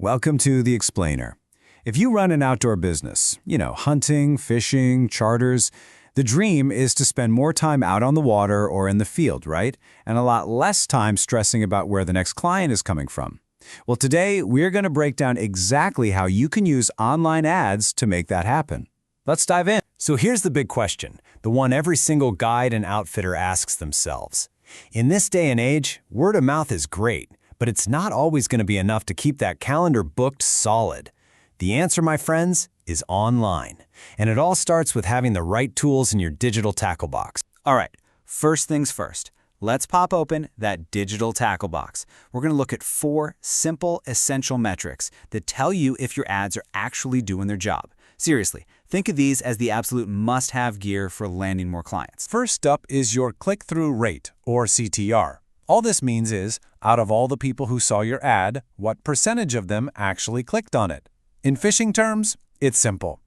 Welcome to The Explainer. If you run an outdoor business, hunting, fishing, charters, the dream is to spend more time out on the water or in the field, right? And a lot less time stressing about where the next client is coming from. Well, today we're going to break down exactly how you can use online ads to make that happen. Let's dive in. So here's the big question, the one every single guide and outfitter asks themselves. In this day and age, word of mouth is great, but it's not always going to be enough to keep that calendar booked solid. The answer, my friends, is online. And it all starts with having the right tools in your digital tackle box. All right, first things first. Let's pop open that digital tackle box. We're going to look at 4 simple, essential metrics that tell you if your ads are actually doing their job. Seriously, think of these as the absolute must-have gear for landing more clients. First up is your click-through rate, or CTR. All this means is, out of all the people who saw your ad, what percentage of them actually clicked on it? In fishing terms, it's simple.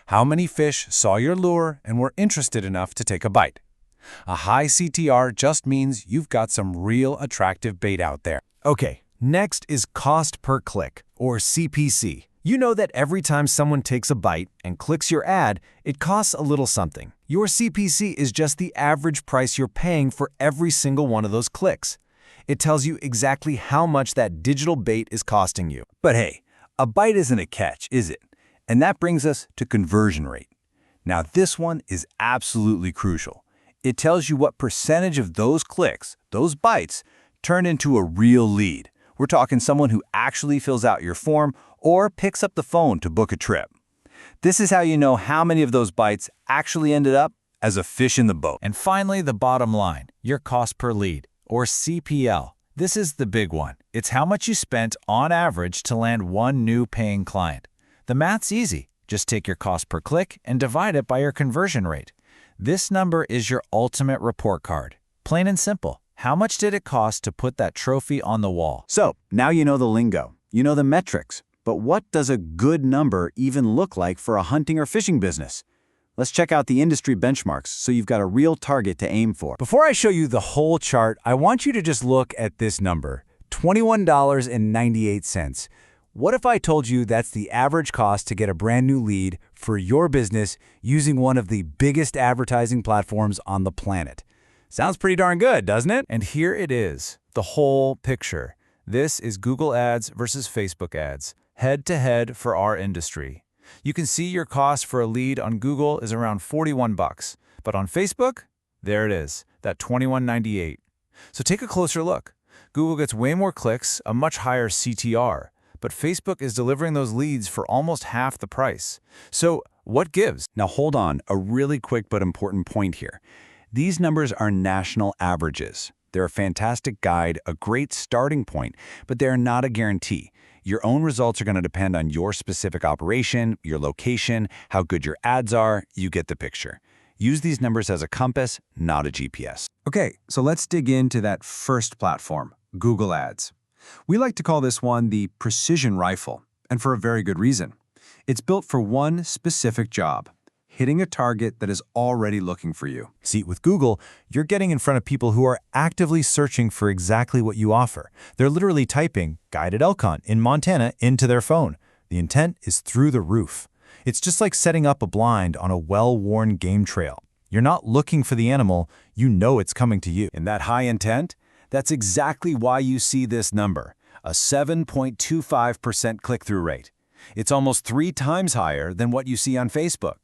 How many fish saw your lure and were interested enough to take a bite? A high CTR just means you've got some real attractive bait out there. Okay, next is cost per click, or CPC. You know that every time someone takes a bite and clicks your ad, it costs a little something. Your CPC is just the average price you're paying for every single one of those clicks. It tells you exactly how much that digital bait is costing you. But hey, a bite isn't a catch, is it? And that brings us to conversion rate. Now this one is absolutely crucial. It tells you what percentage of those clicks, those bites, turn into a real lead. We're talking someone who actually fills out your form or picks up the phone to book a trip. This is how you know how many of those bites actually ended up as a fish in the boat. And finally, the bottom line, your cost per lead, or CPL. This is the big one. It's how much you spent on average to land one new paying client. The math's easy. Just take your cost per click and divide it by your conversion rate. This number is your ultimate report card. Plain and simple. How much did it cost to put that trophy on the wall? So, now you know the lingo. You know the metrics. But what does a good number even look like for a hunting or fishing business? Let's check out the industry benchmarks so you've got a real target to aim for. Before I show you the whole chart, I want you to just look at this number, $21.98. What if I told you that's the average cost to get a brand new lead for your business using one of the biggest advertising platforms on the planet? Sounds pretty darn good, doesn't it? And here it is, the whole picture. This is Google Ads versus Facebook Ads, head-to-head for our industry. You can see your cost for a lead on Google is around $41, but on Facebook, there it is, that $21.98. So take a closer look. Google gets way more clicks, a much higher CTR, but Facebook is delivering those leads for almost half the price. So what gives? Now hold on, a really quick but important point here. These numbers are national averages. They're a fantastic guide, a great starting point, but they're not a guarantee. Your own results are going to depend on your specific operation, your location, how good your ads are. You get the picture. Use these numbers as a compass, not a GPS. Okay, so let's dig into that first platform, Google Ads. We like to call this one the precision rifle, and for a very good reason. It's built for one specific job, hitting a target that is already looking for you. See, with Google, you're getting in front of people who are actively searching for exactly what you offer. They're literally typing guided elk hunt in Montana into their phone. The intent is through the roof. It's just like setting up a blind on a well-worn game trail. You're not looking for the animal, you know it's coming to you. In that high intent, that's exactly why you see this number, a 7.25% click-through rate. It's almost 3 times higher than what you see on Facebook.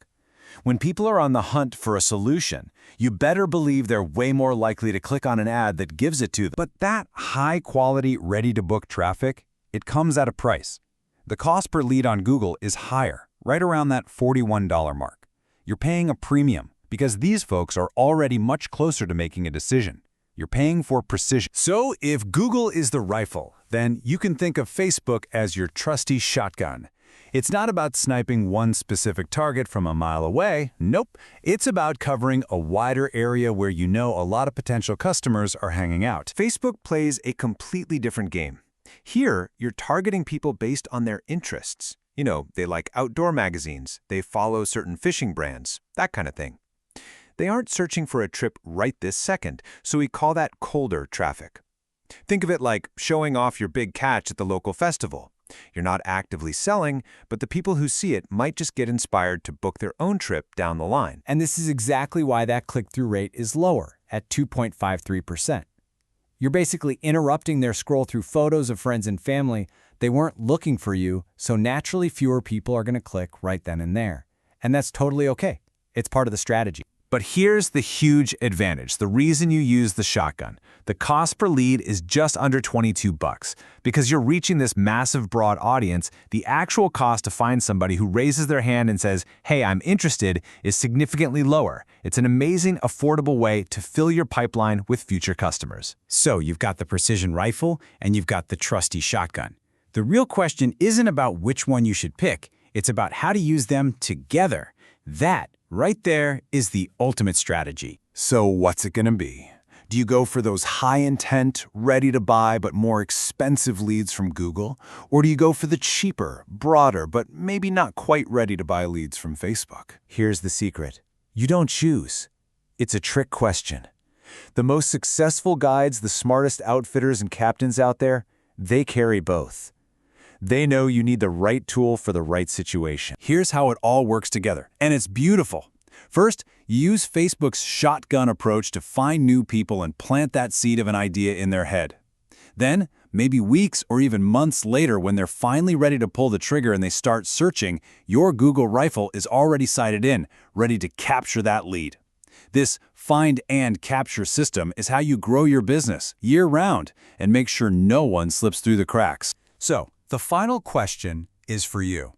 When people are on the hunt for a solution, you better believe they're way more likely to click on an ad that gives it to them. But that high-quality, ready-to-book traffic, it comes at a price. The cost per lead on Google is higher, right around that $41 mark. You're paying a premium because these folks are already much closer to making a decision. You're paying for precision. So if Google is the rifle, then you can think of Facebook as your trusty shotgun. It's not about sniping one specific target from a mile away. Nope. It's about covering a wider area where you know a lot of potential customers are hanging out. Facebook plays a completely different game. Here, you're targeting people based on their interests. You know, they like outdoor magazines, they follow certain fishing brands, that kind of thing. They aren't searching for a trip right this second, so we call that colder traffic. Think of it like showing off your big catch at the local festival. You're not actively selling, but the people who see it might just get inspired to book their own trip down the line. And this is exactly why that click-through rate is lower at 2.53%. You're basically interrupting their scroll through photos of friends and family. They weren't looking for you, so naturally fewer people are going to click right then and there. And that's totally okay. It's part of the strategy. But here's the huge advantage, the reason you use the shotgun. The cost per lead is just under $22. Because you're reaching this massive broad audience, the actual cost to find somebody who raises their hand and says, "Hey, I'm interested," is significantly lower. It's an amazing, affordable way to fill your pipeline with future customers. So you've got the precision rifle and you've got the trusty shotgun. The real question isn't about which one you should pick. It's about how to use them together. That, right there, is the ultimate strategy. So what's it going to be? Do you go for those high-intent, ready-to-buy but more expensive leads from Google? Or do you go for the cheaper, broader, but maybe not quite ready-to-buy leads from Facebook? Here's the secret. You don't choose. It's a trick question. The most successful guides, the smartest outfitters and captains out there, they carry both. They know you need the right tool for the right situation. Here's how it all works together, and it's beautiful. First, use Facebook's shotgun approach to find new people and plant that seed of an idea in their head. Then, maybe weeks or even months later, when they're finally ready to pull the trigger and they start searching, your Google rifle is already sighted in, ready to capture that lead. This find and capture system is how you grow your business year-round and make sure no one slips through the cracks. So, the final question is for you.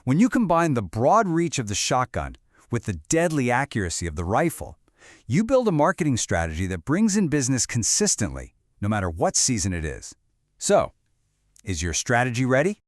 When you combine the broad reach of the shotgun with the deadly accuracy of the rifle, you build a marketing strategy that brings in business consistently, no matter what season it is. So, is your strategy ready?